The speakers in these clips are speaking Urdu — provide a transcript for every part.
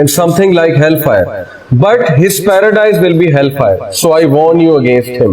and something like hellfire, but his paradise will be hellfire, so I warn you against him।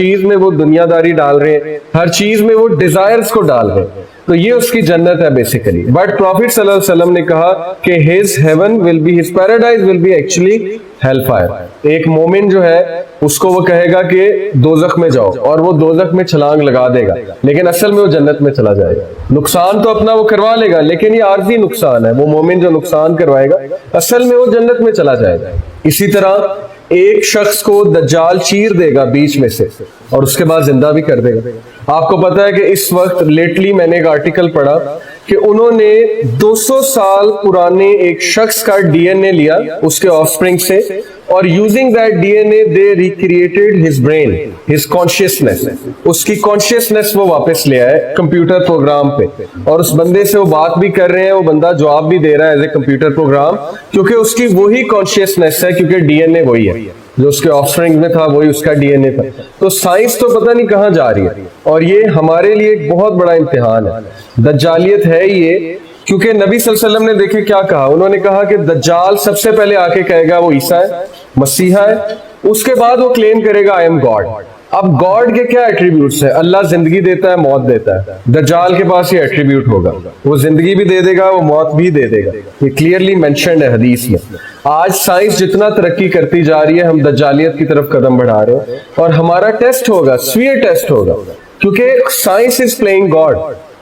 چیز میں وہ دنیا داری ڈال رہے ہیں, ہر چیز میں وہ ڈیزائرز کو ڈال رہے ہیں, تو یہ اس کی جنت ہے بیسیکلی. بٹ پروفٹ صلی اللہ علیہ وسلم نے کہا کہ his heaven will be, his paradise will be actually hellfire. ایک مومن جو ہے اس کو وہ کہے گا کہ دوزخ میں جاؤ, اور وہ دوزخ میں چھلانگ لگا دے گا, لیکن اصل میں وہ جنت میں چلا جائے گا. نقصان تو اپنا وہ کروا لے گا, لیکن یہ عارضی نقصان ہے. وہ مومن جو نقصان کروائے گا اصل میں وہ جنت میں چلا جائے گا. اسی طرح ایک شخص کو دجال چیر دے گا بیچ میں سے اور اس کے بعد زندہ بھی کر دے گا. آپ کو پتا ہے کہ اس وقت لیٹلی میں نے ایک آرٹیکل پڑھا کہ انہوں نے 200 سال پرانے ایک شخص کا ڈی این اے لیا اس کے آف اسپرنگ سے, اور using that D N A they recreated his brain, his consciousness, اس کی کانشیسنیس وہ واپس لے آئے کمپیوٹر پروگرام پہ, اور اس بندے سے وہ بات بھی کر رہے ہیں, وہ بندہ جواب بھی دے رہا ہے ایز اے کمپیوٹر پروگرام, کیونکہ اس کی وہی کانشیسنیس ہے, کیونکہ ڈی این اے وہی ہے جو اس کے آف اسپرنگ میں تھا, وہی اس کا ڈی این اے تھا. تو سائنس تو پتہ نہیں کہاں جا رہی ہے, اور یہ ہمارے لیے ایک بہت بڑا امتحان ہے. دجالیت ہے یہ, کیونکہ نبی صلی اللہ علیہ وسلم نے دیکھے کیا کہا, انہوں نے کہا کہ دجال سب سے پہلے آ کے کہے گا وہ عیسیٰ ہے, مسیحا ہے, اس کے بعد وہ کلیم کرے گا آئی ایم گاڈ. اب گاڈ کے کیا ایٹریبیوٹس ہیں؟ اللہ زندگی دیتا ہے, موت دیتا ہے. دجال کے پاس یہ ایٹریبیوٹ ہوگا, وہ زندگی بھی دے دے گا, وہ موت بھی دے دے گا. یہ کلیئرلی مینشنڈ ہے حدیث میں. آج سائنس جتنا ترقی کرتی جا رہی ہے, ہم دجالیت کی طرف قدم بڑھا رہے ہیں, اور ہمارا ٹیسٹ ہوگا, سویئر ٹیسٹ ہوگا, کیونکہ science is playing God.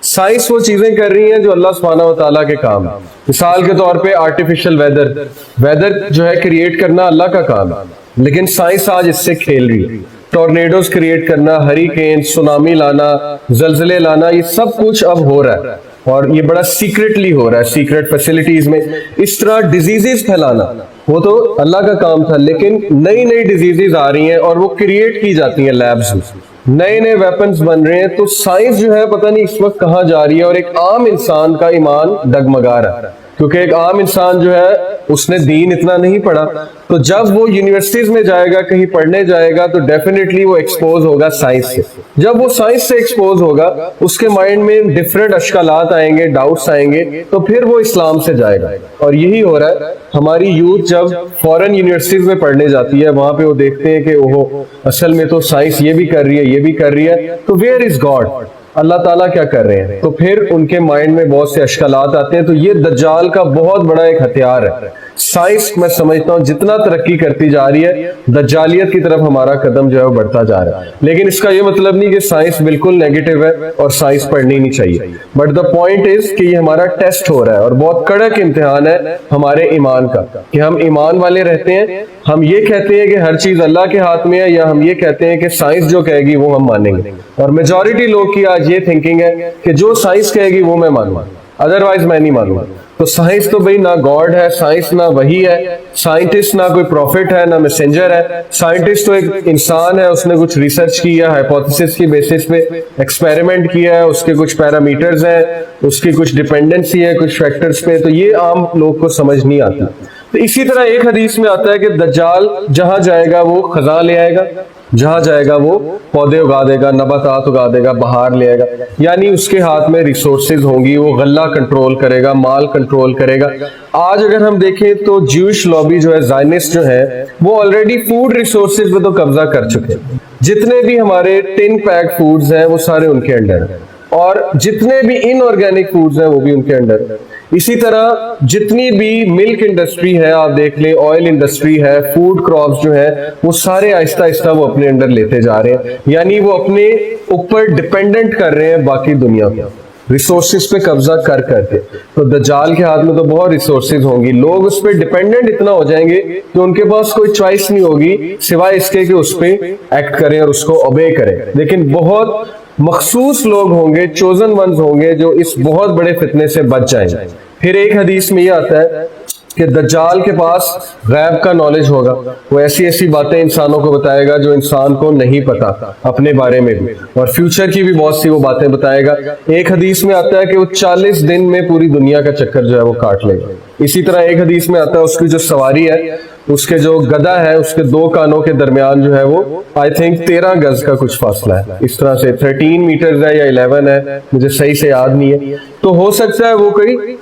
Science وہ چیزیں کر رہی ہیں جو اللہ سبحانہ و تعالیٰ کے کام ہے. مثال کے طور پہ آرٹیفیشل ویدر جو ہے کریٹ کرنا اللہ کا کام ہے, لیکن سائنس آج اس سے کھیل رہی ہے. ٹورنیڈوز کریٹ کرنا, ہریکین, سونامی لانا, زلزلے لانا, یہ سب کچھ اب ہو رہا ہے, اور یہ بڑا سیکرٹلی ہو رہا ہے, سیکرٹ فیسلٹیز میں. اس طرح ڈیزیزز پھیلانا وہ تو اللہ کا کام تھا, لیکن نئی نئی ڈیزیزز آ رہی ہیں اور وہ کریٹ کی جاتی ہیں لیبز میں, نئے نئے ویپنز بن رہے ہیں. تو سائنس جو ہے پتہ نہیں اس وقت کہاں جا رہی ہے, اور ایک عام انسان کا ایمان ڈگمگا رہا ہے, کیونکہ ایک عام انسان جو ہے اس نے دین اتنا نہیں پڑھا. تو جب وہ یونیورسٹیز میں جائے گا, کہیں پڑھنے جائے گا, تو ڈیفینیٹلی وہ ایکسپوز ہوگا سائنس سے. جب وہ سائنس سے ایکسپوز ہوگا, اس کے مائنڈ میں ڈفرینٹ اشکالات آئیں گے, ڈاؤٹس آئیں گے, تو پھر وہ اسلام سے جائے گا. اور یہی ہو رہا ہے. ہماری یوتھ جب فورن یونیورسٹیز میں پڑھنے جاتی ہے, وہاں پہ وہ دیکھتے ہیں کہ اوہ اصل میں تو سائنس یہ بھی کر رہی ہے, یہ بھی کر رہی ہے, تو ویئر از گاڈ, اللہ تعالیٰ کیا کر رہے ہیں؟ تو پھر ان کے مائنڈ میں بہت سے اشکالات آتے ہیں. تو یہ دجال کا بہت بڑا ایک ہتھیار ہے. سائنس میں سمجھتا ہوں جتنا ترقی کرتی جا رہی ہے, دجالیت کی طرف ہمارا قدم جو ہے وہ بڑھتا جا رہا ہے. لیکن اس کا یہ مطلب نہیں کہ سائنس بالکل نیگیٹو ہے اور سائنس پڑھنی نہیں چاہیے. بٹ دا پوائنٹ از کہ یہ ہمارا ٹیسٹ ہو رہا ہے, اور بہت کڑک امتحان ہے ہمارے ایمان کا, کہ ہم ایمان والے رہتے ہیں, ہم یہ کہتے ہیں کہ ہر چیز اللہ کے ہاتھ میں ہے, یا ہم یہ کہتے ہیں کہ سائنس جو کہے گی وہ ہم مانیں گے. اور میجورٹی لوگ کی آج یہ تھنکنگ ہے کہ جو سائنس کہے گی وہ میں مانوں گا, ادروائز میں نہیں مانوں گا. تو سائنس تو بھئی نہ گاڈ ہے, سائنس نہ وہی ہے, سائنٹسٹ نہ کوئی پروفٹ ہے, نہ میسنجر ہے. سائنٹسٹ تو ایک انسان ہے, اس نے کچھ ریسرچ کیا, ہائپوتھیسس کی بیسس پہ ایکسپیریمنٹ کیا ہے, اس کے کچھ پیرامیٹرز ہیں, اس کی کچھ ڈیپینڈنسی ہے کچھ فیکٹرز پہ. تو یہ عام لوگ کو سمجھ نہیں آتی. تو اسی طرح ایک حدیث میں آتا ہے کہ دجال جہاں جائے گا وہ خزاں لے آئے گا, جہاں جائے گا وہ پودے اگا دے گا, نباتات اگا دے گا, بہار لے آئے گا. یعنی اس کے ہاتھ میں ریسورسز ہوں گی, وہ غلہ کنٹرول کرے گا, مال کنٹرول کرے گا. آج اگر ہم دیکھیں تو جیوش لابی جو ہے, زائنسٹ جو ہے, وہ آلریڈی فوڈ ریسورسز پہ تو قبضہ کر چکے ہیں. جتنے بھی ہمارے ٹن پیک فوڈز ہیں وہ سارے ان کے انڈر ہیں, اور جتنے بھی ان آرگینک فوڈز ہیں وہ بھی ان کے انڈر ہیں. اسی طرح جتنی بھی ملک انڈسٹری ہے, آپ دیکھ لیں, آئل انڈسٹری ہے, فوڈ کراپس جو ہے, وہ سارے آہستہ آہستہ وہ اپنے انڈر لیتے جا رہے ہیں. یعنی وہ اپنے اوپر ڈیپینڈنٹ کر رہے ہیں باقی دنیا کو, ریسورسز پہ قبضہ کر کے. تو دجال کے ہاتھ میں تو بہت ریسورسز ہوں گی, لوگ اس پہ ڈیپینڈنٹ اتنا ہو جائیں گے کہ ان کے پاس کوئی چوائس نہیں ہوگی سوائے اس کے کہ اس پہ ایکٹ کریں اور اس کو اوبے کریں. لیکن بہت مخصوص لوگ ہوں گے, چوزن ونز ہوں گے, جو اس بہت بڑے فتنے سے بچ جائیں. پھر ایک حدیث میں یہ آتا ہے کہ دجال کے پاس غیب کا نالج ہوگا, وہ ایسی ایسی باتیں انسانوں کو بتائے گا جو انسان کو نہیں پتا اپنے بارے میں بھی, اور فیوچر کی بھی بہت سی وہ باتیں بتائے گا. ایک حدیث میں آتا ہے کہ وہ 40 دن میں پوری دنیا کا چکر جو ہے وہ کاٹ لے گا. اسی طرح ایک حدیث میں آتا ہے اس کی جو سواری ہے, اس کے جو گدا ہے, اس کے 2 کانوں کے درمیان جو ہے وہ آئی تھنک 13 گز کا کچھ فاصلہ ہے, اس طرح سے 13 میٹرز ہے یا 11 ہے, مجھے صحیح سے یاد نہیں ہے. تو ہو سکتا ہے وہ کوئی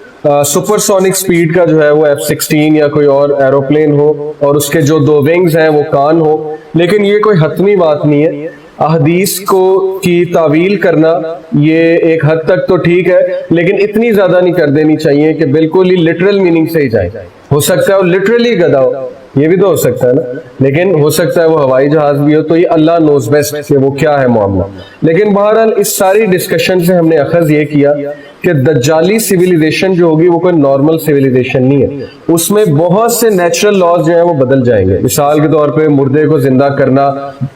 سپر سونک سپیڈ کا جو ہے وہ F-16 یا کوئی اور ایروپلین ہو, اور اس کے جو 2 ونگز ہیں وہ کان ہو. لیکن یہ کوئی حتمی بات نہیں ہے. احادیث کو کی تعویل کرنا یہ ایک حد تک تو ٹھیک ہے، لیکن اتنی زیادہ نہیں کر دینی چاہیے کہ بالکل ہی لٹرل میننگ سے ہی جائے. ہو سکتا ہے وہ لٹرلی گدھا ہو، یہ بھی تو ہو سکتا ہے نا، لیکن ہو سکتا ہے وہ ہوائی جہاز بھی ہو، تو یہ اللہ نوز بیسٹ کہ وہ کیا ہے معاملہ. لیکن بہرحال اس ساری ڈسکشن سے ہم نے اخذ یہ کیا کہ دجالی سیویلائزیشن جو ہوگی وہ کوئی نارمل سیویلائزیشن نہیں ہے، اس میں بہت سے نیچرل لاز جو ہیں وہ بدل جائیں گے. مثال کے طور پہ مردے کو زندہ کرنا،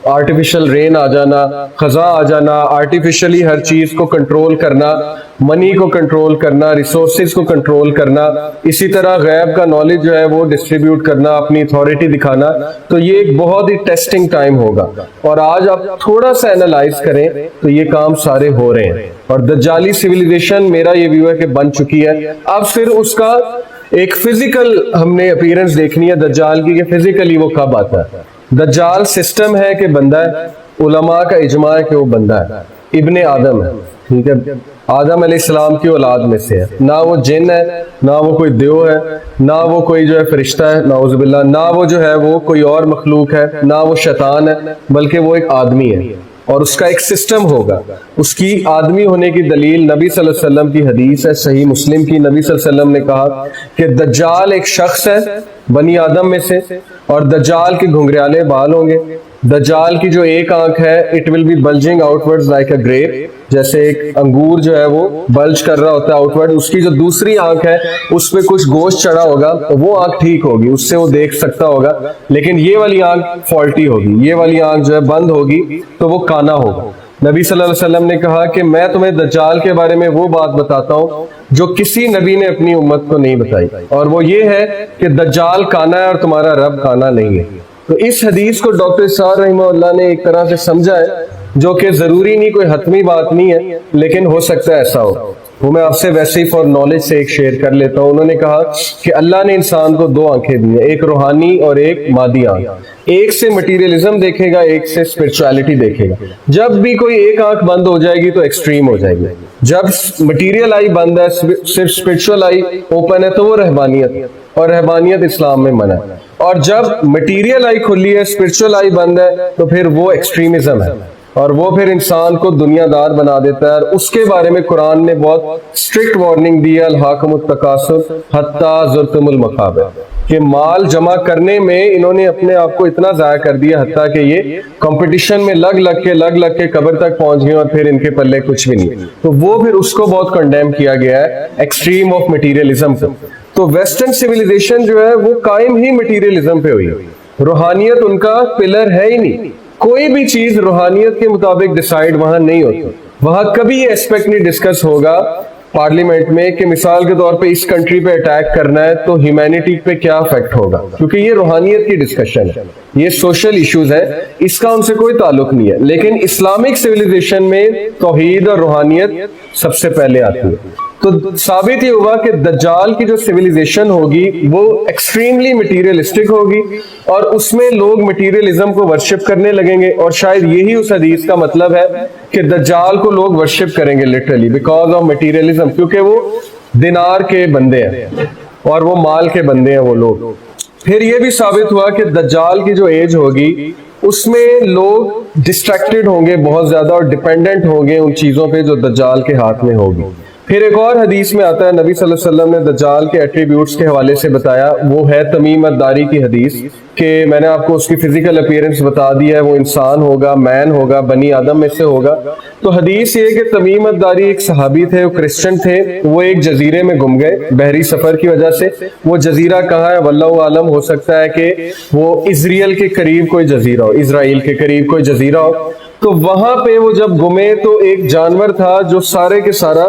آرٹیفیشل رین آ جانا، خزاں آ جانا، آرٹیفیشلی ہر چیز کو کنٹرول کرنا، منی کو کنٹرول کرنا، ریسورسز کو کنٹرول کرنا، اسی طرح غیب کا نالج جو ہے وہ ڈسٹریبیوٹ کرنا، اپنی اتھارٹی دکھانا. تو یہ ایک بہت ہی ٹیسٹنگ ٹائم ہوگا، اور آج آپ تھوڑا سا اینالائز کریں تو یہ کام سارے ہو رہے ہیں. اور دجالی سیویلائزیشن میرا یہ ویو ہے کہ بن چکی ہے. اب پھر اس کا ایک فزیکل ہم نے اپیرنس دیکھنی ہے دجال کی، کہ فزیکلی وہ کب آتا ہے. دجال سسٹم ہے کہ بندہ ہے، علماء کا اجماع ہے کہ وہ بندہ ہے، ابن آدم ہے، ٹھیک ہے، آدم علیہ السلام کی اولاد میں سے ہے. نہ وہ جن ہے، نہ وہ کوئی دیو ہے، نہ وہ کوئی جو ہے فرشتہ ہے نعوذ باللہ، نہ وہ جو ہے وہ کوئی اور مخلوق ہے، نہ وہ شیطان ہے، بلکہ وہ ایک آدمی ہے. اور اس کا ایک سسٹم ہوگا. اس کی آدمی ہونے کی دلیل نبی صلی اللہ علیہ وسلم کی حدیث ہے صحیح مسلم کی. نبی صلی اللہ علیہ وسلم نے کہا کہ دجال ایک شخص ہے بنی آدم میں سے، اور دجال کے گھنگریالے بال ہوں گے. دجال کی جو ایک آنکھ ہے it will be bulging outward like a grape, جیسے ایک انگور جو ہے وہ بلج کر رہا ہوتا ہے آؤٹ ورڈ. اس کی جو دوسری آنکھ ہے اس پہ کچھ گوشت چڑھا ہوگا، وہ آنکھ ٹھیک ہوگی، اس سے وہ دیکھ سکتا ہوگا، لیکن یہ والی آنکھ فالٹی ہوگی، یہ والی آنکھ جو ہے بند ہوگی تو وہ کانا ہوگا. نبی صلی اللہ علیہ وسلم نے کہا کہ میں تمہیں دجال کے بارے میں وہ بات بتاتا ہوں جو کسی نبی نے اپنی امت کو نہیں بتائی، اور وہ یہ ہے کہ دجال کانا ہے اور تمہارا رب کانا نہیں ہے. تو اس حدیث کو ڈاکٹر اسحاق رحمہ اللہ نے ایک طرح سے سمجھا ہے، جو کہ ضروری نہیں، کوئی حتمی بات نہیں ہے، لیکن ہو سکتا ہے ایسا ہو. وہ میں آپ سے ویسے ہی فار نالج سے ایک شیئر کر لیتا ہوں. انہوں نے کہا کہ اللہ نے انسان کو دو آنکھیں دی ہیں، ایک روحانی اور ایک مادی آنکھ. ایک سے مٹیریلزم دیکھے گا، ایک سے اسپرچویلٹی دیکھے گا. جب بھی کوئی ایک آنکھ بند ہو جائے گی تو ایکسٹریم ہو جائے گی. جب مٹیریل آئی بند ہے، صرف اسپرچول آئی اوپن ہے، تو وہ رہبانیت، اور رہبانیت اسلام میں منع ہے. اور جب مٹیریل آئی کھلی ہے، اسپرچول آئی بند ہے، تو پھر وہ ایکسٹریمزم ہے، اور وہ پھر انسان کو دنیا دار بنا دیتا ہے. اور اس کے بارے میں قرآن نے بہت اسٹرکٹ وارننگ دی ہے، الہاکم التکاثر حتی زرتم المقابر، کہ مال جمع کرنے میں انہوں نے اپنے آپ کو اتنا ضائع کر دیا حتیٰ کہ یہ کمپٹیشن میں لگ لگ کے قبر تک پہنچ گئے، اور پھر ان کے پلے کچھ بھی نہیں. تو وہ پھر اس کو بہت کنڈیم کیا گیا ہے، ایکسٹریم آف مٹیریلزم کو. تو ویسٹرن سیویلائزیشن جو ہے وہ قائم ہی مٹیریلزم پہ ہوئی ہے. روحانیت ان کا پلر ہے ہی نہیں. کوئی بھی چیز روحانیت کے مطابق ڈیسائیڈ وہاں نہیں ہوتی. وہاں کبھی یہ اسپیکٹ نہیں ڈسکس ہوگا پارلیمنٹ میں کہ مثال کے طور پہ اس کنٹری پہ اٹیک کرنا ہے تو ہیومینٹی پہ کیا افیکٹ ہوگا، کیونکہ یہ روحانیت کی ڈسکشن ہے، یہ سوشل ایشوز ہے، اس کا ان سے کوئی تعلق نہیں ہے. لیکن اسلامک سیویلائزیشن میں توحید اور روحانیت سب سے پہلے آتی ہے. تو ثابت یہ ہوا کہ دجال کی جو سیویلائزیشن ہوگی وہ ایکسٹریملی مٹیریلسٹک ہوگی، اور اس میں لوگ مٹیریلزم کو ورشپ کرنے لگیں گے. اور شاید یہی اس حدیث کا مطلب ہے کہ دجال کو لوگ ورشپ کریں گے لٹرلی بیکاز آف مٹیریلزم، کیونکہ وہ دینار کے بندے ہیں اور وہ مال کے بندے ہیں وہ لوگ. پھر یہ بھی ثابت ہوا کہ دجال کی جو ایج ہوگی اس میں لوگ ڈسٹریکٹڈ ہوں گے بہت زیادہ، اور ڈیپینڈنٹ ہوں گے ان چیزوں پہ جو دجال کے ہاتھ میں ہوگی. پھر ایک اور حدیث میں آتا ہے، نبی صلی اللہ علیہ وسلم نے دجال کے ایٹریبیوٹس کے حوالے سے بتایا. وہ ہے تمیم الداری کی حدیث، کہ میں نے آپ کو اس کی فزیکل اپیرنس بتا دی ہے، وہ انسان ہوگا، مین ہوگا، بنی آدم میں سے ہوگا. تو حدیث یہ کہ تمیم الداری ایک صحابی تھے، وہ کرسچن تھے، وہ ایک جزیرے میں گم گئے بحری سفر کی وجہ سے. وہ جزیرہ کہاں ہے واللہ عالم، ہو سکتا ہے کہ وہ اسرائیل کے قریب کوئی جزیرہ ہو، اسرائیل کے قریب کوئی جزیرہ ہو. تو وہاں پہ وہ جب گمے تو ایک جانور تھا جو سارے کے سارا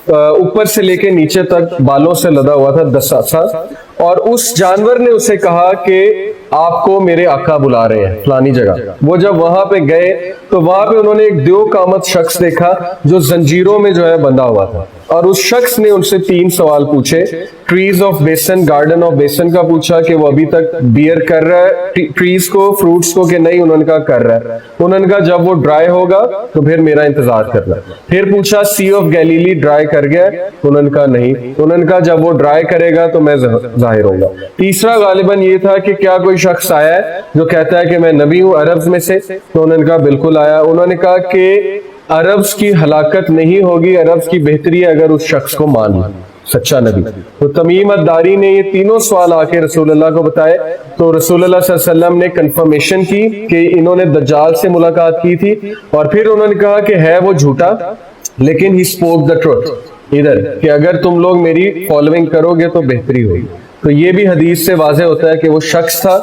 اوپر سے لے کے نیچے تک بالوں سے لدا ہوا تھا، دساسا. اور اس جانور نے اسے کہا کہ آپ کو میرے آقا بلا رہے ہیں فلانی جگہ. وہ جب وہاں پہ گئے تو وہاں پہ انہوں نے ایک دیو قامت شخص دیکھا جو زنجیروں میں جو ہے بندھا ہوا تھا، اور اس شخص نے ان سے 3 سوال پوچھے. ٹریز آف بیسن, گارڈن آف بیسن کا پوچھا کہ وہ ابھی تک بیئر کر رہا ہے ٹریز کو, فروٹس کو, کہ نہیں. انہوں نے کہا کر رہا ہے. انہوں نے کہا جب وہ ڈرائی ہوگا تو پھر میرا انتظار کرنا. پھر پوچھا سی آف گیلیلی ڈرائی کر گیا, انہوں نے کہا نہیں. انہوں نے کہا جب وہ ڈرائی کرے گا تو میں ظاہر ہوں گا. تیسرا غالباً یہ تھا کہ کیا کوئی شخص آیا ہے جو کہتا ہے کہ میں نبی ہوں عربز میں سے, تو انہوں نے کہا بالکل آیا. انہوں نے کہا کہ عربز کی ہلاکت نہیں ہوگی, عربز کی بہتری ہے اگر اس شخص کو مان لیں سچا نبی. تو تمیم الداری نے یہ تینوں سوال آ کے رسول اللہ کو بتائے, تو رسول اللہ صلی اللہ علیہ وسلم نے کنفرمیشن کی کہ انہوں نے دجال سے ملاقات کی تھی, اور پھر انہوں نے کہا کہ ہے وہ جھوٹا لیکن ہی اسپوک دا ٹروتھ, ادھر کہ اگر تم لوگ میری فالوئنگ کرو گے تو بہتری ہوگی. تو یہ بھی حدیث سے واضح ہوتا ہے کہ وہ شخص تھا,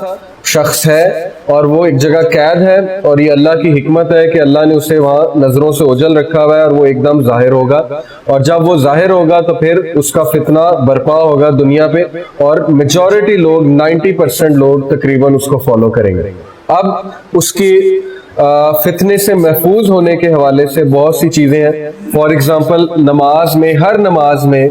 شخص ہے, اور وہ ایک جگہ قید ہے, اور یہ اللہ کی حکمت ہے کہ اللہ نے اسے وہاں نظروں سے اوجھل رکھا ہوا ہے, اور وہ ایک دم ظاہر ہوگا. اور جب وہ ظاہر ہوگا تو پھر اس کا فتنہ برپا ہوگا دنیا پہ, اور میجورٹی لوگ 90% لوگ تقریباً اس کو فالو کریں گے. اب اس کی فتنے سے محفوظ ہونے کے حوالے سے بہت سی چیزیں ہیں. فار ایگزامپل نماز میں, ہر نماز میں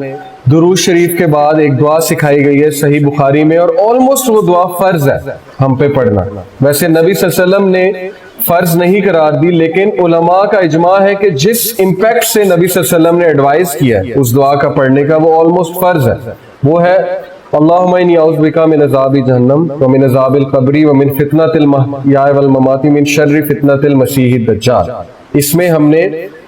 درود شریف کے بعد ایک دعا سکھائی گئی ہے صحیح بخاری میں, اور آلموسٹ وہ دعا فرض ہے ہم پہ پڑھنا. ویسے نبی صلی اللہ علیہ وسلم نے فرض نہیں قرار دی, لیکن علماء کا اجماع ہے کہ جس امپیکٹ سے نبی صلی اللہ علیہ وسلم نے ایڈوائز کیا ہے اس دعا کا پڑھنے کا, وہ آلموسٹ فرض ہے. وہ ہے اللہم انی اعوذ بک من عذاب جہنم ومن عذاب القبر ومن فتنۃ المحیا والممات من شر فتنۃ المسیح الدجال. اس میں ہم نے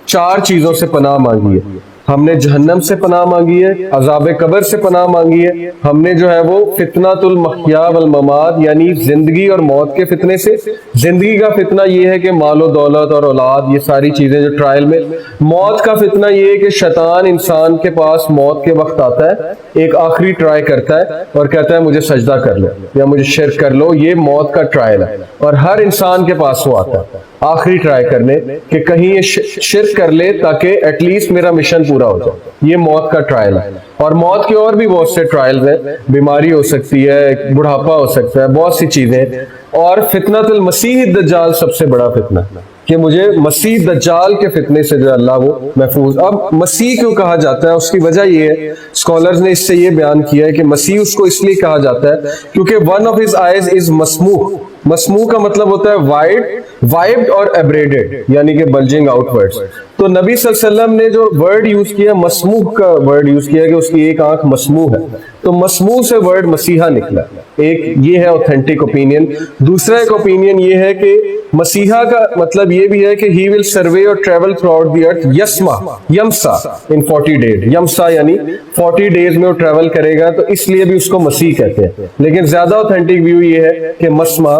4 چیزوں سے پناہ مانگی ہے. ہم نے جہنم سے پناہ مانگی ہے, عذاب قبر سے پناہ مانگی ہے, ہم نے جو ہے وہ فتنۃ المحیا والممات یعنی زندگی اور موت کے فتنے سے. زندگی کا فتنہ یہ ہے کہ مال و دولت اور اولاد, یہ ساری چیزیں جو ٹرائل میں. موت کا فتنہ یہ ہے کہ شیطان انسان کے پاس موت کے وقت آتا ہے, ایک آخری ٹرائی کرتا ہے اور کہتا ہے مجھے سجدہ کر لو یا مجھے شرک کر لو. یہ موت کا ٹرائل ہے, اور ہر انسان کے پاس وہ آتا ہے آخری ٹرائی کرنے کہ کہیں یہ شرک کر لے تاکہ ایٹ لیسٹ میرا مشن پورا ہو جائے. یہ موت کا ٹرائل ہے. اور موت کے اور بھی بہت سے ٹرائلز ہیں, بیماری ہو سکتی ہے, بڑھاپا ہو سکتا ہے, بہت سی چیزیں. اور فتنۃ المسیح الدجال سب سے بڑا فتنہ کہ مجھے مسیح دجال کے فتنے سے جو اللہ وہ محفوظ. اب مسیح کیوں کہا جاتا ہے, اس کی وجہ یہ ہے, اسکالرز نے اس سے یہ بیان کیا ہے کہ مسیح اس کو اس لیے کہا جاتا ہے کیونکہ one of his eyes is مسموح. مسموح کا مطلب ہوتا ہے وائبڈ اور ایبریڈڈ, یعنی کہ بلجنگ آؤٹ ورڈز. تو نبی صلی اللہ علیہ وسلم نے جو ورڈ یوز کیا, مسموح کا ورڈ یوز کیا کہ اس کی ایک آنکھ مسموح ہے, تو مسموح سے ورڈ مسیحا نکلا. ایک یہ ہے اوتھینٹک اوپینین. دوسرا ایک اوپینین یہ ہے کہ مسیحا کا مطلب یہ بھی ہے کہ ہی ول سروے اور travel throughout the earth یمسا ان 40 days. یمسا یعنی 40 days میں وہ ٹریول کرے گا, تو اس لیے بھی اس کو مسیح کہتے ہیں. لیکن زیادہ اوتھینٹک ویو یہ ہے کہ مسما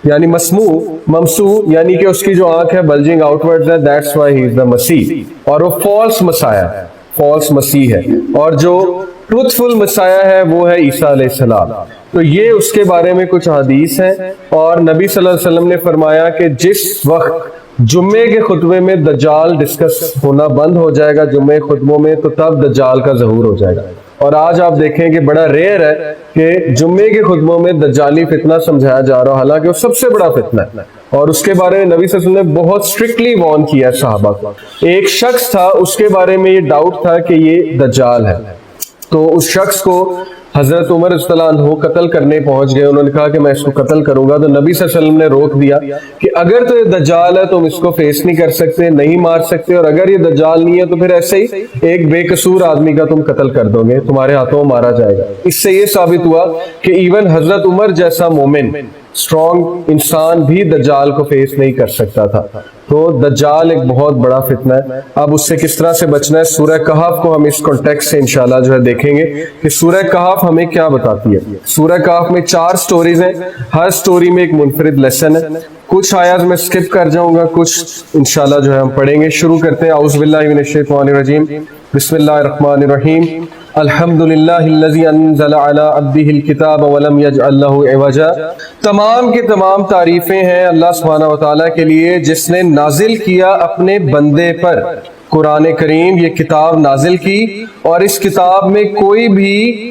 یعنی مسموع, ممسوح یعنی کہ اس کی جو آنکھ ہے بلجنگ آؤٹ ورڈز ہے, دیٹس وائی ہی از دا مسیح. اور وہ فالس مسایا ہے, فالس مسیح ہے. اور جو ٹروتھ فل مسایا ہے وہ ہے عیسیٰ علیہ السلام. تو یہ اس کے بارے میں کچھ حدیث ہیں. اور نبی صلی اللہ علیہ وسلم نے فرمایا کہ جس وقت جمعے کے خطبے میں دجال ڈسکس ہونا بند ہو جائے گا جمعے خطبوں میں, تو تب دجال کا ظہور ہو جائے گا. اور آج آپ دیکھیں کہ بڑا ریئر ہے کہ جمعے کے خطبوں میں دجالی فتنہ سمجھایا جا رہا, حالانکہ وہ سب سے بڑا فتنہ ہے. اور اس کے بارے میں نبی صلی اللہ علیہ وسلم نے بہت اسٹرکٹلی وارن کیا ہے صحابہ کو. ایک شخص تھا, اس کے بارے میں یہ ڈاؤٹ تھا کہ یہ دجال ہے, تو اس شخص کو حضرت عمر رضی اللہ عنہ قتل کرنے پہنچ گئے. انہوں نے کہا کہ میں اس کو قتل کروں گا, تو نبی صلی اللہ علیہ وسلم نے روک دیا کہ اگر تو یہ دجال ہے تم اس کو فیس نہیں کر سکتے, نہیں مار سکتے, اور اگر یہ دجال نہیں ہے تو پھر ایسے ہی ایک بے قصور آدمی کا تم قتل کر دو گے, تمہارے ہاتھوں مارا جائے گا. اس سے یہ ثابت ہوا کہ ایون حضرت عمر جیسا مومن اسٹرانگ انسان بھی دجال کو فیس نہیں کر سکتا تھا. تو دجال ایک بہت بڑا فتنہ ہے. اب اس سے کس طرح سے بچنا ہے, سورہ کہف کو ہم اس کانٹیکسٹ سے انشاءاللہ جو ہے دیکھیں گے کہ سورہ کہف ہمیں کیا بتاتی ہے. سورہ کہف میں 4 سٹوریز ہیں, ہر سٹوری میں ایک منفرد لیسن ہے. کچھ آیات میں سکپ کر جاؤں گا, کچھ انشاءاللہ جو ہے ہم پڑھیں گے. شروع کرتے ہیں. اعوذ باللہ من الشیطان الرجیم, بسم اللہ الرحمن الرحیم. الحمدللہ الذی انزل علی عبدہ الکتاب ولم یجعل لہ عوجا. تمام کی تمام تعریفیں ہیں اللہ سبحانہ وتعالیٰ کے لیے جس نے نازل کیا اپنے بندے پر قرآن کریم. یہ کتاب نازل کی اور اس کتاب میں کوئی بھی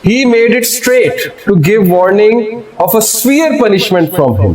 He made it straight to give warning of a severe punishment from him.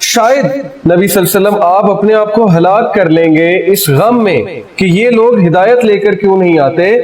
شاید نبی صلی اللہ علیہ وسلم آپ اپنے آپ کو ہلاک کر لیں گے اس غم میں کہ یہ لوگ ہدایت لے کر کیوں نہیں آتے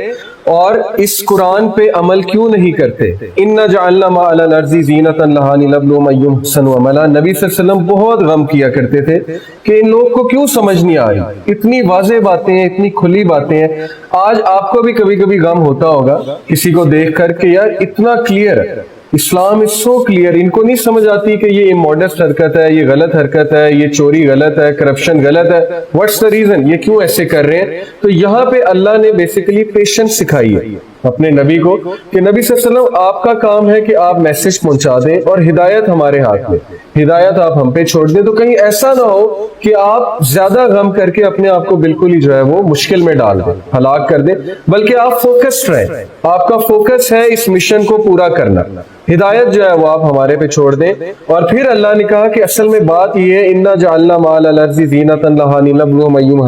اور اس قرآن پہ عمل کیوں نہیں کرتے. اِنَّا جَعَلْنَا مَا عَلَى الْأَرْضِ زِينَةً لَهَا لِنَبْلُوَهُمْ أَيُّهُمْ أَحْسَنُ عَمَلًا. نبی صلی اللہ علیہ وسلم بہت غم کیا کرتے تھے کہ ان لوگ کو کیوں سمجھ نہیں آ رہی. اتنی واضح باتیں ہیں, اتنی کھلی باتیں ہیں. آج آپ کو بھی کبھی کبھی غم ہوتا ہوگا کسی کو دیکھ کر کہ یار اتنا کلیئر ہے, اسلام از سو کلیئر. ان کو نہیں سمجھ آتی کہ یہ اموڈسٹ حرکت ہے, یہ غلط حرکت ہے, یہ چوری غلط ہے, کرپشن غلط ہے. واٹس دا ریزن, یہ کیوں ایسے کر رہے ہیں؟ تو یہاں پہ اللہ نے بیسیکلی پیشنس سکھائی ہے اپنے نبی کو کہ نبی صلی اللہ علیہ وسلم آپ کا کام ہے کہ آپ میسج پہنچا دیں اور ہدایت ہمارے ہاتھ میں, ہدایت آپ ہم پہ چھوڑ دیں. تو کہیں ایسا نہ ہو کہ آپ زیادہ غم کر کے اپنے آپ کو بالکل ہی جو ہے وہ مشکل میں ڈال دیں, ہلاک کر دیں, بلکہ آپ فوکسڈ رہیں. آپ کا فوکس ہے اس مشن کو پورا کرنا. ہدایت جو ہے وہ آپ ہمارے پہ چھوڑ دیں. اور پھر اللہ نے کہا کہ اصل میں بات یہ ہے اِنَّا جَعَلْنَا مَا عَلَى الْأَرْضِ زِينَةً لَهَا لِنَبْلُوَهُمْ أَيُّهُمْ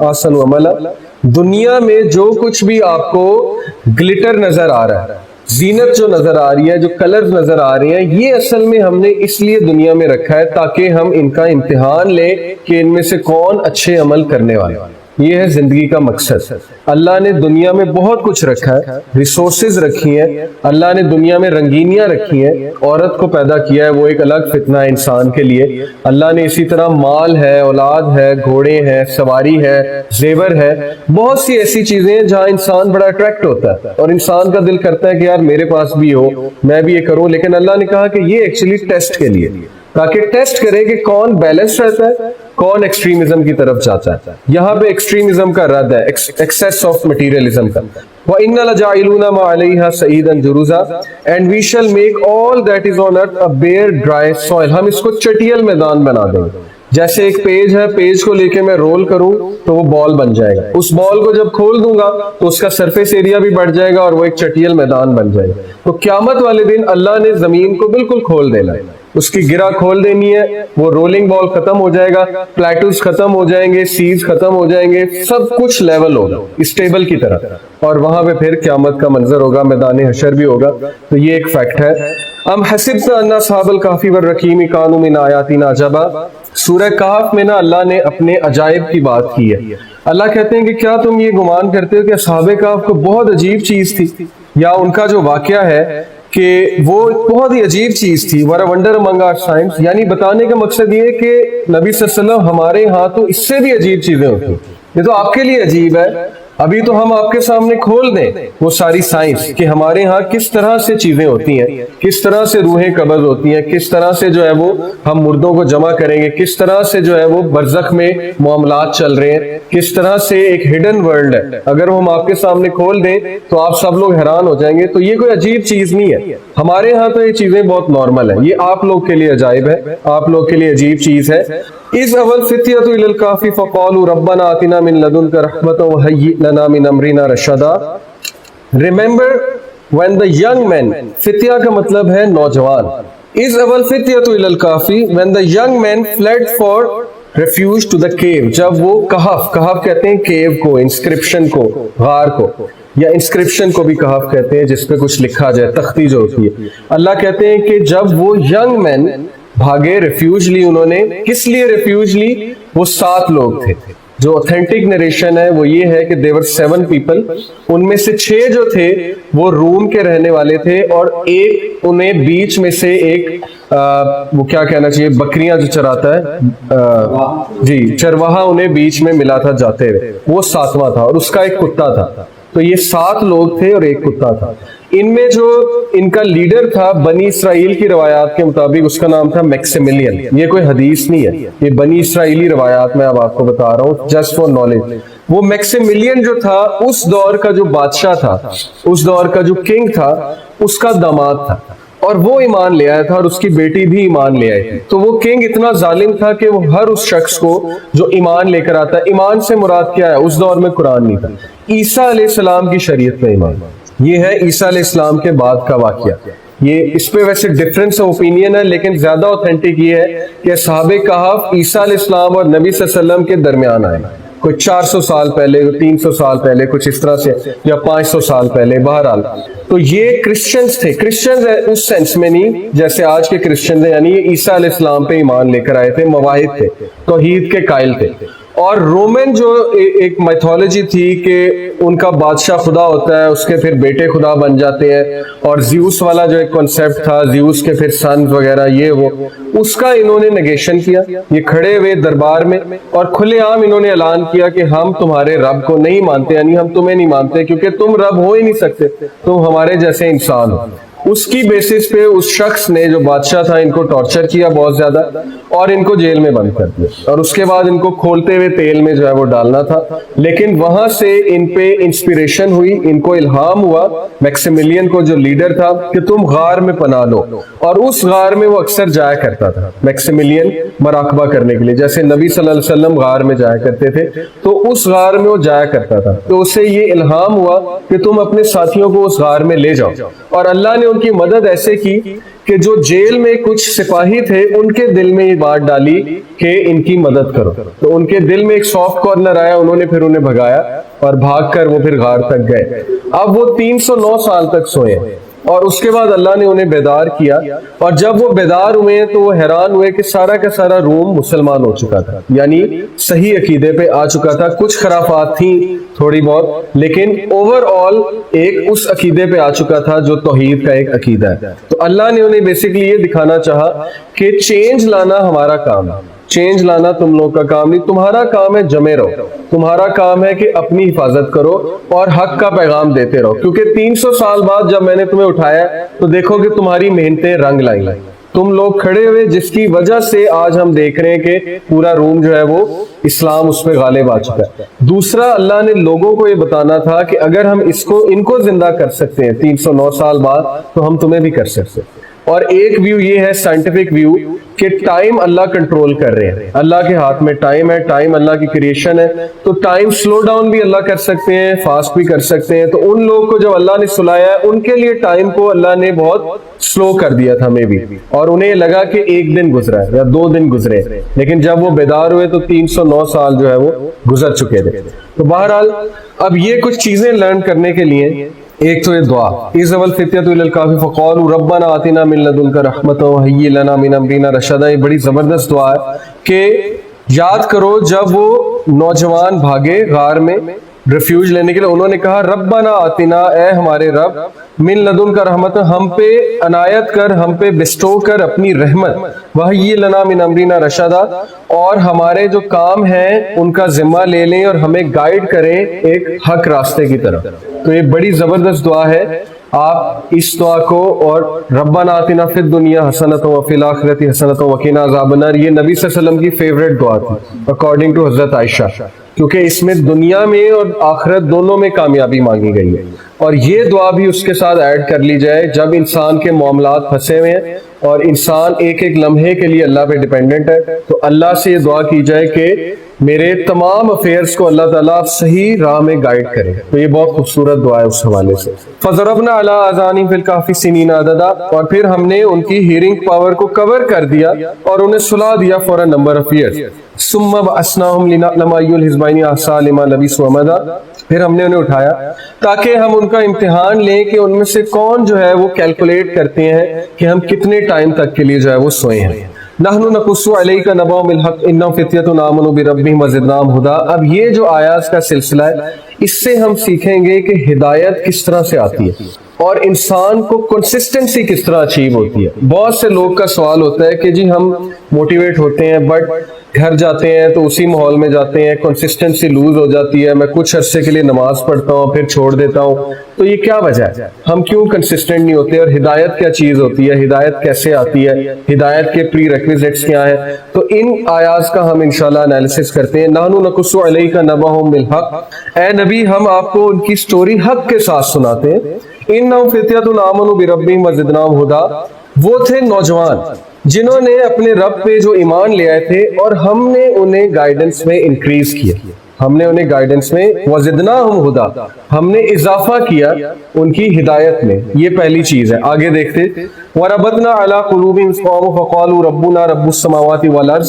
أَحْسَنُ عَمَلًا. دنیا میں جو کچھ بھی آپ کو گلٹر نظر آ رہا ہے, زینت جو نظر آ رہی ہے, جو کلرز نظر آ رہے ہیں, یہ اصل میں ہم نے اس لیے دنیا میں رکھا ہے تاکہ ہم ان کا امتحان لیں کہ ان میں سے کون اچھے عمل کرنے والے. یہ ہے زندگی کا مقصد. اللہ نے دنیا میں بہت کچھ رکھا ہے, ریسورسز رکھی ہیں, اللہ نے دنیا میں رنگینیاں رکھی ہیں, عورت کو پیدا کیا ہے, وہ ایک الگ فتنہ ہے انسان کے لیے. اللہ نے اسی طرح مال ہے, اولاد ہے, گھوڑے ہیں, سواری ہے, زیور ہے, بہت سی ایسی چیزیں ہیں جہاں انسان بڑا اٹریکٹ ہوتا ہے اور انسان کا دل کرتا ہے کہ یار میرے پاس بھی ہو, میں بھی یہ کروں. لیکن اللہ نے کہا کہ یہ ایکچولی ٹیسٹ کے لیے, تاکہ ٹیسٹ کرے کہ کون بیلنس رہتا ہے, کون ایکسٹریمزم کی طرف جاتا ہے. یہاں پہ ایکسٹریمزم کا رد ہے, ایکسیس آف مٹیریلزم کا. وَإِنَّا لَجَاعِلُونَ مَا عَلَيْهَا صَعِيدًا جُرُزًا and we shall make all that is on earth a bare dry soil. ہم اس کو چٹیل میدان بنا دیں گے. جیسے ایک پیج ہے, پیج کو لے کے میں رول کروں تو وہ بال بن جائے گا. اس بال کو جب کھول دوں گا تو اس کا سرفیس ایریا بھی بڑھ جائے گا اور وہ ایک چٹیل میدان بن جائے گا. تو قیامت والے دن اللہ نے زمین کو بالکل کھول دینا ہے, اس کی گرہ کھول دینی ہے, وہ رولنگ بال ختم ہو جائے گا, پلیٹوز ختم ہو جائیں گے, سیز ختم ہو جائیں گے, سب کچھ لیول ہوگا اسٹیبل کی طرح, اور وہاں پہ پھر قیامت کا منظر ہوگا, میدان حشر بھی ہوگا. تو یہ ایک فیکٹ ہے. ام حسبت ان اصحاب الکہف والرقیم کانوا من آیاتنا عجبا. سورہ کہف میں نا اللہ نے اپنے عجائب کی بات کی ہے. اللہ کہتے ہیں کہ کیا تم یہ گمان کرتے ہو کہ اصحاب کہف کو بہت عجیب چیز تھی, یا ان کا جو واقعہ ہے کہ وہ بہت ہی عجیب چیز تھی. وَرَ وَنڈر among our science, یعنی بتانے کا مقصد یہ ہے کہ نبی صلی اللہ علیہ وسلم ہمارے ہاں تو اس سے بھی عجیب چیزیں ہوتی ہیں. یہ تو آپ کے لیے عجیب ہے, ابھی تو ہم آپ کے سامنے کھول دیں وہ ساری سائنس کہ ہمارے ہاں کس طرح سے چیزیں ہوتی ہیں, کس طرح سے روحیں قبض ہوتی ہیں, کس طرح سے جو ہے وہ ہم مردوں کو جمع کریں گے, کس طرح سے جو ہے وہ برزخ میں معاملات چل رہے ہیں, کس طرح سے ایک ہڈن ورلڈ ہے. اگر ہم آپ کے سامنے کھول دیں تو آپ سب لوگ حیران ہو جائیں گے. تو یہ کوئی عجیب چیز نہیں ہے, ہمارے ہاں تو یہ چیزیں بہت نارمل ہیں. یہ آپ لوگ کے لیے عجائب ہے, آپ لوگ کے لیے عجیب چیز ہے. اِذْ أَوَى الْفِتْيَةُ إِلَى الْكَهْفِ فَقَالُوا رَبَّنَا آتِنَا مِن لَدُنْكَ رَحْمَةً وَهَيِّئْ لَنَا مِنْ أَمْرِنَا رَشَدًا. Remember when the young men, فتیہ کا مطلب ہے نوجوان. اِذْ أَوَى الْفِتْيَةُ إِلَى الْكَهْفِ, when the young men fled for refuge to the cave, جب وہ کہف کہتے ہیں کیو کو, انسکرپشن کو, غار کو, یا انسکرپشن کو بھی کہف کہتے ہیں جس پہ کچھ لکھا جائے, تختی جو ہوتی ہے. اللہ کہتے ہیں کہ جب وہ ینگ مین بھاگے, ریفیوج لی انہوں نے. کس لیے ریفیوج لی؟ وہ 7 لوگ تھے. جو اوتھینٹک نریشن ہے وہ یہ ہے کہ دیور 7 پیپل, ان میں سے 6 جو تھے وہ روم کے رہنے والے تھے, اور ایک انہیں بیچ میں سے ایک وہ کیا کہنا چاہیے, بکریاں جو چراتا ہے, جی چرواہا, انہیں بیچ میں ملا تھا جاتے ہوئے, وہ 7واں تھا, اور اس کا ایک کتا تھا. تو یہ 7 لوگ تھے اور ایک کتا تھا. ان میں جو ان کا لیڈر تھا, بنی اسرائیل کی روایات کے مطابق اس کا نام تھا میکسیملین. یہ کوئی حدیث نہیں ہے, یہ بنی اسرائیلی روایات میں اب آپ کو بتا رہا ہوں جسٹ فار نالج. وہ میکسیملین جو تھا اس دور کا جو بادشاہ تھا, اس دور کا جو کنگ تھا, اس کا داماد تھا, اور وہ ایمان لے آیا تھا اور اس کی بیٹی بھی ایمان لے آئی تھی. تو وہ کنگ اتنا ظالم تھا کہ وہ ہر اس شخص کو جو ایمان لے کر آتا ہے, ایمان سے مراد کیا ہے, اس دور میں قرآن نہیں تھا, عیسیٰ علیہ السلام کی شریعت میں ایمان. یہ ہے عیسیٰ علیہ السلام کے بعد کا واقعہ. یہ اس پہ ویسے ڈفرینس آف اوپینین ہے, لیکن زیادہ اوتھینٹک یہ ہے کہ اصحاب کہف عیسیٰ علیہ السلام اور نبی صلی اللہ علیہ وسلم کے درمیان آئے. کوئی 400 سال پہلے، 300 سال پہلے، کچھ اس طرح سے، یا 500 سال پہلے، بہرحال تو یہ کرسچنز تھے. کرسچنز اس سینس میں نہیں جیسے آج کے کرسچنز ہیں، یعنی یہ عیسیٰ علیہ السلام پہ ایمان لے کر آئے تھے، مواحد تھے، توحید کے قائل تھے. اور رومن جو ایک میتھولوجی تھی کہ ان کا بادشاہ خدا ہوتا ہے، اس کے پھر بیٹے خدا بن جاتے ہیں، اور زیوس والا جو ایک کنسیپٹ تھا، زیوس کے پھر سنز وغیرہ، یہ وہ، اس کا انہوں نے نگیشن کیا. یہ کھڑے ہوئے دربار میں اور کھلے عام انہوں نے اعلان کیا کہ ہم تمہارے رب کو نہیں مانتے، یعنی ہم تمہیں نہیں مانتے کیونکہ تم رب ہو ہی نہیں سکتے، تم ہمارے جیسے انسان ہو. اس کی بیسس پہ اس شخص نے جو بادشاہ تھا ان کو ٹارچر کیا بہت زیادہ، اور ان کو جیل میں بند کر دیا، اور اس کے بعد ان کو کھولتے ہوئے تیل میں جو ہے وہ ڈالنا تھا. لیکن وہاں سے ان پہ انسپریشن ہوئی، ان کو الہام ہوا، میکسیملین کو جو لیڈر تھا، کہ تم غار میں پناہ لو. اور اس غار میں وہ اکثر جایا کرتا تھا میکسیملین مراقبہ کرنے کے لیے، جیسے نبی صلی اللہ علیہ وسلم غار میں جایا کرتے تھے، تو اس غار میں وہ جایا کرتا تھا. تو اسے یہ الہام ہوا کہ تم اپنے ساتھیوں کو اس غار میں لے جاؤ. اور اللہ نے ان کی مدد ایسے کی کہ جو جیل میں کچھ سپاہی تھے ان کے دل میں یہ بات ڈالی کہ ان کی مدد کرو. تو ان کے دل میں ایک سافٹ کارنر آیا، انہوں نے پھر انہیں بھگایا اور بھاگ کر وہ پھر غار تک گئے. اب وہ 309 سال تک سوئے، اور اس کے بعد اللہ نے انہیں بیدار کیا. اور جب وہ بیدار ہوئے تو وہ حیران ہوئے کہ سارا کا سارا روم مسلمان ہو چکا تھا، یعنی صحیح عقیدے پہ آ چکا تھا. کچھ خرافات تھیں تھوڑی بہت، لیکن اوور آل ایک اس عقیدے پہ آ چکا تھا جو توحید کا ایک عقیدہ ہے. تو اللہ نے انہیں بیسیکلی یہ دکھانا چاہا کہ چینج لانا ہمارا کام ہے، چینج لانا تم لوگ کا کام نہیں، تمہارا کام ہے جمے رہو، تمہارا کام ہے کہ اپنی حفاظت کرو اور حق کا پیغام دیتے رہو. کیونکہ 300 سال بعد جب میں نے تمہیں اٹھایا تو دیکھو کہ تمہاری محنتیں رنگ لائیں. تم لوگ کھڑے ہوئے جس کی وجہ سے آج ہم دیکھ رہے ہیں کہ پورا روم جو ہے وہ اسلام اس پہ غالب آ چکا ہے. دوسرا، اللہ نے لوگوں کو یہ بتانا تھا کہ اگر ہم ان کو زندہ کر سکتے ہیں 309 سال بعد تو ہم تمہیں بھی کر سکتے ہیں. اور ایک ویو یہ ہے، سائنٹیفک ویو، کہ ٹائم اللہ کنٹرول کر رہے ہیں، اللہ کے ہاتھ میں ٹائم ہے، ٹائم اللہ کی کریشن ہے. تو ٹائم سلو ڈاؤن بھی اللہ کر سکتے ہیں، فاسٹ بھی کر سکتے ہیں. تو ان لوگوں کو جب اللہ نے سلایا ہے، ان کے لیے ٹائم کو اللہ نے بہت سلو کر دیا تھا میں بھی، اور انہیں لگا کہ ایک دن گزرا ہے یا 2 دن گزرے، لیکن جب وہ بیدار ہوئے تو 309 سال جو ہے وہ گزر چکے تھے. تو بہرحال اب یہ کچھ چیزیں لرن کرنے کے لیے، ایک تو یہ دعا، اِذ أَوَى الْفِتْيَةُ إِلَى الْكَهْفِ فَقَالُوا رَبَّنَا آتِنَا مِن لَدُنْكَ رَحْمَةً وَهَيِّئْ لَنَا مِنْ أَمْرِنَا رَشَدًا. یہ بڑی زبردست دعا ہے کہ یاد کرو جب وہ نوجوان بھاگے غار میں ریفیوج لینے کے لیے، انہوں نے کہا ربنا آتنا، اے ہمارے رب، من لدن کا رحمت، ہم پہ عنایت کر، ہم پہ بسٹو کر اپنی رحمت، وحی لنا من امرنا رشدا، اور ہمارے جو کام ہیں ان کا ذمہ لے لیں اور ہمیں گائیڈ کریں ایک حق راستے کی طرف. تو یہ بڑی زبردست دعا ہے. آپ اس دعا کو، اور ربنا آتنا فی الدنیا حسنۃ وفی الآخرۃ حسنۃ وقنا عذاب النار، یہ نبی صلی اللہ علیہ وسلم کی فیوریٹ دعا تھی اکارڈنگ ٹو حضرت عائشہ، کیونکہ اس میں دنیا میں اور آخرت دونوں میں کامیابی مانگی گئی ہے. اور یہ دعا بھی اس کے ساتھ ایڈ کر لی جائے جب انسان کے معاملات پھنسے ہوئے ہیں اور انسان ایک ایک لمحے کے لیے اللہ پہ ڈیپینڈنٹ ہے، تو اللہ سے یہ دعا کی جائے کہ میرے تمام افیئرز کو اللہ تعالیٰ صحیح راہ میں گائیڈ کرے. تو یہ بہت خوبصورت دعا ہے اس حوالے سے. فَضَرَبْنَا عَلَىٰ آذَانِهِمْ فِي الْكَهْفِ سِنِينَ عَدَدًا، اور پھر ہم نے ان کی ہیئرنگ پاور کو کور کر دیا اور انہیں سلا دیا for a number of years. ثُمَّ بَعَثْنَاهُمْ لِنَعْلَمَ أَيُّ الْحِزْبَيْنِ أَحْصَىٰ لِمَا لَبِثُوا أَمَدًا، پھر ہم نے انہیں اٹھایا تاکہ ہم ان کا امتحان لیں کہ ان میں سے کون جو ہے وہ کیلکولیٹ کرتے ہیں کہ ہم کتنے ٹائم تک کے لیے جو ہے وہ سوئے ہیں. نحن نقص علیک نبأ بالحق انہم فتیۃ آمنوا بربہم وزدناہم ہدی. اب یہ جو آیات کا سلسلہ ہے، اس سے ہم سیکھیں گے کہ ہدایت کس طرح سے آتی ہے اور انسان کو کنسسٹنسی کس طرح اچیو ہوتی ہے. بہت سے لوگ کا سوال ہوتا ہے کہ جی ہم موٹیویٹ ہوتے ہیں بٹ گھر جاتے ہیں تو اسی ماحول میں جاتے ہیں، کنسسٹنسی لوز ہو جاتی ہے، میں کچھ عرصے کے لیے نماز پڑھتا ہوں پھر چھوڑ دیتا ہوں. تو یہ کیا وجہ ہے؟ ہم کیوں کنسسٹنٹ نہیں ہوتے؟ اور ہدایت کیا چیز ہوتی ہے؟ ہدایت کیسے آتی ہے؟ ہدایت کے پری ریکویزٹس کیا ہیں؟ تو ان آیات کا ہم انشاءاللہ انالیسس کرتے ہیں. نحن نقص علیک نبأہم بالحق، اے نبی ہم آپ کو ان کی سٹوری حق کے ساتھ سناتے ہیں. انہم فتیۃ آمنوا بربہم وزدناہم ہدی، وہ تھے نوجوان جنہوں نے اپنے رب پہ جو ایمان لے آئے تھے اور ہم نے انہیں گائیڈنس میں انکریز کیا، ہم نے انہیں گائیڈنس میں وزدناہم ہدی، ہم نے اضافہ کیا ان کی ہدایت میں. یہ پہلی چیز ہے. آگے دیکھتے وَرَبَطْنَا عَلَىٰ قُلُوبِهِمْ إِذْ قَامُوا فَقَالُوا رَبُّنَا رَبُّ السَّمَاوَاتِ وَالْأَرْضِ،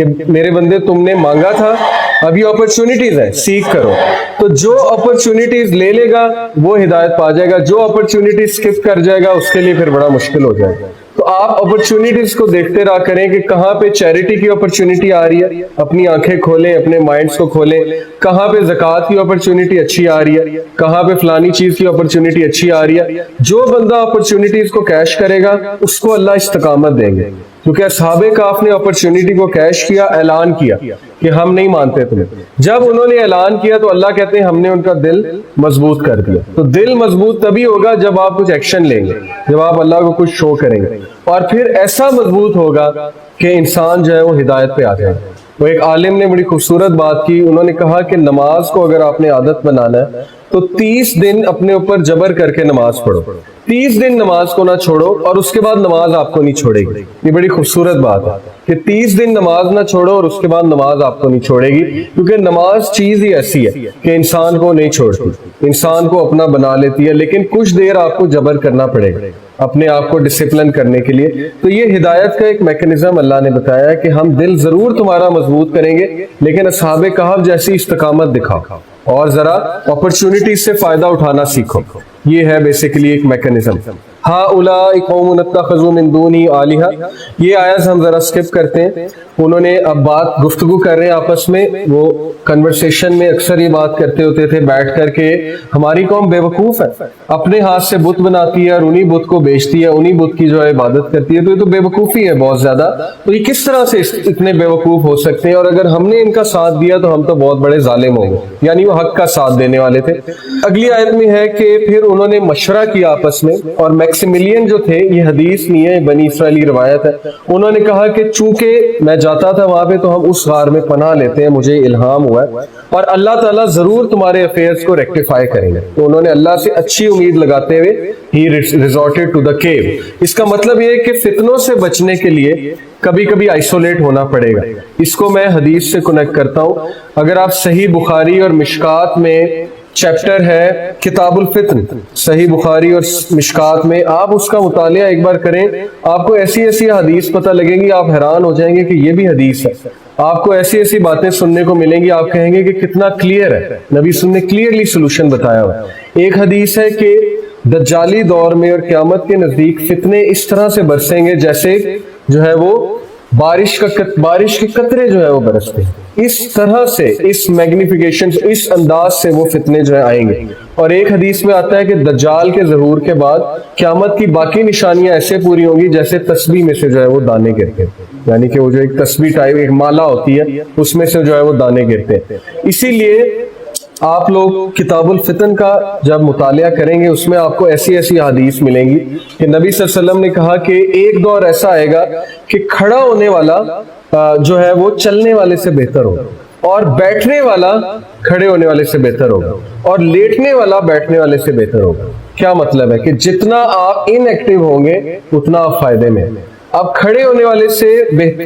کہ میرے بندے تم نے مانگا تھا, اب یہ اپرچونٹیز ہے, سیکھ کرو. تو جو اپرچونٹیز لے لے گا وہ ہدایت پا جائے گا, جو اپرچونٹی اسکپ کر جائے گا اس کے لیے پھر بڑا مشکل ہو جائے گا. تو آپ اپرچونٹیز کو دیکھتے رہا کریں کہ کہاں پہ چیریٹی کی اپرچونٹی آ رہی ہے, اپنی آنکھیں کھولیں, اپنے مائنڈز کو کھولیں, کہاں پہ زکوٰۃ کی اپرچونٹی اچھی آ رہی ہے, کہاں پہ فلانی چیز کی اپرچونٹی اچھی آ رہی ہے. جو بندہ اپرچونٹیز کو کیش کرے گا اس کو اللہ استقامت دیں گے, کیونکہ اصحاب کہف نے اپرچونٹی کو کیش کیا, اعلان کیا کہ ہم نہیں مانتے تمہیں. جب انہوں نے اعلان کیا تو اللہ کہتے ہیں ہم نے ان کا دل مضبوط کر دیا. تو دل مضبوط تبھی ہوگا جب آپ کچھ ایکشن لیں گے, جب آپ اللہ کو کچھ شو کریں گے, اور پھر ایسا مضبوط ہوگا کہ انسان جو ہے وہ ہدایت پہ آ جائے. وہ ایک عالم نے بڑی خوبصورت بات کی, انہوں نے کہا کہ نماز کو اگر آپ نے عادت بنانا ہے تو 30 دن اپنے اوپر جبر کر کے نماز پڑھو, 30 دن نماز کو نہ چھوڑو, اور اس کے بعد نماز آپ کو نہیں چھوڑے گی. یہ بڑی خوبصورت بات ہے کہ 30 دن نماز نہ چھوڑو اور اس کے بعد نماز آپ کو نہیں چھوڑے گی, کیونکہ نماز چیز ہی ایسی ہے کہ انسان کو نہیں چھوڑتی, انسان کو اپنا بنا لیتی ہے, لیکن کچھ دیر آپ کو جبر کرنا پڑے گا اپنے آپ کو ڈسپلن کرنے کے لیے. تو یہ ہدایت کا ایک میکنزم اللہ نے بتایا کہ ہم دل ضرور تمہارا مضبوط کریں گے, لیکن اصحاب کہف جیسی استقامت دکھاؤ اور ذرا اپرچونٹی سے فائدہ اٹھانا سیکھو. یہ ہے بیسیکلی ایک میکنزم. ہؤلاء قوم اتخذوا من دونی آلہہ, یہ آیت ہم ذرا سکپ کرتے ہیں. انہوں نے اب بات گفتگو کر رہے ہیں آپس میں, وہ کنورسیشن میں اکثر یہ بات کرتے ہوتے تھے بیٹھ کر کے ہماری قوم بے وقوف ہے, اپنے ہاتھ سے بت بناتی ہے اور انہی بت کو بیچتی ہے, انہی بت کی جو ہے عبادت کرتی ہے, تو یہ تو بے وقوفی ہے بہت زیادہ. تو یہ کس طرح سے اتنے بے وقوف ہو سکتے ہیں, اور اگر ہم نے ان کا ساتھ دیا تو ہم تو بہت بڑے ظالم ہوں گے. یعنی وہ حق کا ساتھ دینے والے تھے. اگلی آیت میں ہے کہ پھر انہوں نے مشورہ کیا آپس میں, اور میکسیملین جو تھے, یہ حدیث نہیں ہے, بنی اسرائیلی روایت ہے, انہوں نے کہا کہ چونکہ میں جاتا تھا وہاں پہ تو ہم اس غار میں پناہ لیتے ہیں, مجھے الہام ہوا ہے اور اللہ تعالیٰ ضرور تمہارے افیئرز کو ریکٹیفائی کریں گے. تو انہوں نے اللہ سے اچھی امید لگاتے ہوئے ہی ریزورٹڈ ٹو دا کیو. اس کا مطلب یہ ہے کہ فتنوں سے بچنے کے لیے کبھی کبھی آئسولیٹ ہونا پڑے گا. اس کو میں حدیث سے کنیکٹ کرتا ہوں. اگر آپ صحیح بخاری اور مشکات میں چیپٹر ہے کتاب الفتن, صحیح بخاری اور مشکات میں آپ اس کا مطالعہ ایک بار کریں, آپ کو ایسی ایسی حدیث پتہ لگیں گی, آپ حیران ہو جائیں گے کہ یہ بھی حدیث ہے. آپ کو ایسی ایسی باتیں سننے کو ملیں گی, آپ کہیں گے کہ کتنا کلیئر ہے, نبی صلی اللہ علیہ وسلم نے کلیئرلی سولوشن بتایا ہوا. ایک حدیث ہے کہ دجالی دور میں اور قیامت کے نزدیک فتنے اس طرح سے برسیں گے جیسے جو ہے وہ بارش کے قطرے جو ہے وہ برستے ہیں. اس طرح سے, اس میگنیفیکیشن, اس انداز سے وہ فتنے جو ہے آئیں گے. اور ایک حدیث میں آتا ہے کہ دجال کے ظہور کے بعد قیامت کی باقی نشانیاں ایسے پوری ہوں گی جیسے تسبیح میں سے جو ہے وہ دانے گرتے ہیں. یعنی کہ وہ جو ایک تسبیح ٹائپ ایک مالا ہوتی ہے اس میں سے جو ہے وہ دانے گرتے ہیں. اسی لیے آپ لوگ کتاب الفتن کا جب مطالعہ کریں گے اس میں آپ کو ایسی ایسی حدیث ملیں گی کہ نبی صلی اللہ علیہ وسلم نے کہا کہ ایک دور ایسا آئے گا کہ کھڑا ہونے والا جو ہے وہ چلنے والے سے بہتر ہوگا, اور بیٹھنے والا کھڑے ہونے والے سے بہتر ہوگا, اور لیٹنے والا بیٹھنے والے سے بہتر ہوگا. کیا مطلب ہے کہ جتنا آپ ان ایکٹیو ہوں گے اتنا آپ فائدے میں. اب کھڑے ہونے والے سے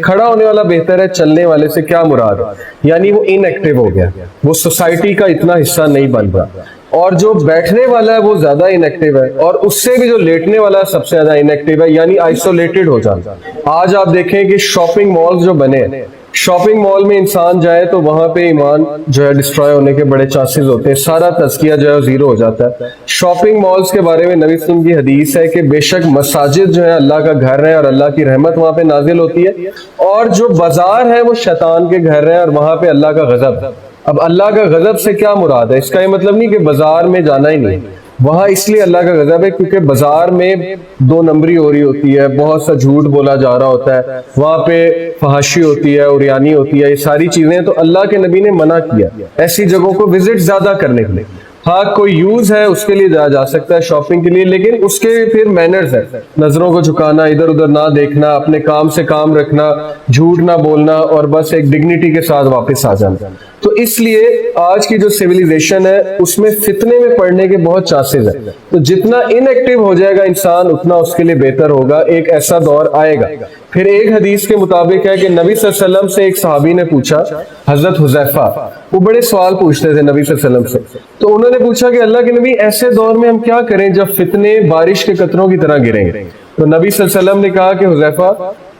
کھڑا ہونے والا بہتر ہے, چلنے والے سے کیا مراد, یعنی وہ ان ایکٹیو ہو گیا, وہ سوسائٹی کا اتنا حصہ نہیں بن رہا. اور جو بیٹھنے والا ہے وہ زیادہ ان ایکٹیو ہے, اور اس سے بھی جو لیٹنے والا ہے سب سے زیادہ ان ایکٹیو ہے, یعنی آئسولیٹڈ ہو جانا. آج آپ دیکھیں کہ شاپنگ مال جو بنے ہیں, شاپنگ مال میں انسان جائے تو وہاں پہ ایمان جو ہے ڈسٹروائے ہونے کے بڑے چانسز ہوتے ہیں, سارا تزکیہ جو ہے زیرو ہو جاتا ہے. شاپنگ مالز کے بارے میں نبی صلی اللہ علیہ وسلم کی حدیث ہے کہ بے شک مساجد جو ہے اللہ کا گھر ہے اور اللہ کی رحمت وہاں پہ نازل ہوتی ہے, اور جو بازار ہے وہ شیطان کے گھر ہے اور وہاں پہ اللہ کا غضب. اب اللہ کا غضب سے کیا مراد ہے, اس کا یہ مطلب نہیں کہ بازار میں جانا ہی نہیں, وہاں اس لیے اللہ کا غضب ہے کیونکہ بازار میں 2 نمبری ہو رہی ہوتی ہے, بہت سا جھوٹ بولا جا رہا ہوتا ہے, وہاں پہ فحاشی ہوتی ہے, عریانی ہوتی ہے, یہ ساری چیزیں. تو اللہ کے نبی نے منع کیا ایسی جگہوں کو وزٹ زیادہ کرنے کے لیے. ہاں کوئی یوز ہے اس کے لیے جایا جا سکتا ہے شاپنگ کے لیے, لیکن اس کے پھر مینرز ہے, نظروں کو جھکانا, ادھر ادھر نہ دیکھنا, اپنے کام سے کام رکھنا, جھوٹ نہ بولنا, اور بس ایک ڈگنیٹی کے ساتھ واپس آ جانا. تو اس لیے آج کی جو سیویلائزیشن ہے اس میں فتنے میں پڑنے کے بہت چانسز ہیں. تو جتنا ان ایکٹیو ہو جائے گا انسان اتنا اس کے لیے بہتر ہوگا. ایک ایسا دور آئے گا. پھر ایک حدیث کے مطابق ہے کہ نبی صلی اللہ علیہ وسلم سے ایک صحابی نے پوچھا, حضرت حذیفہ, وہ بڑے سوال پوچھتے تھے نبی صلی اللہ علیہ وسلم سے. تو انہوں نے پوچھا کہ اللہ کے نبی ایسے دور میں ہم کیا کریں جب فتنے بارش کے قطروں کی طرح گریں گے. تو نبی صلی اللہ علیہ وسلم نے کہا کہ Huzaifa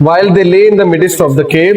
while they lay in the midst of the cave.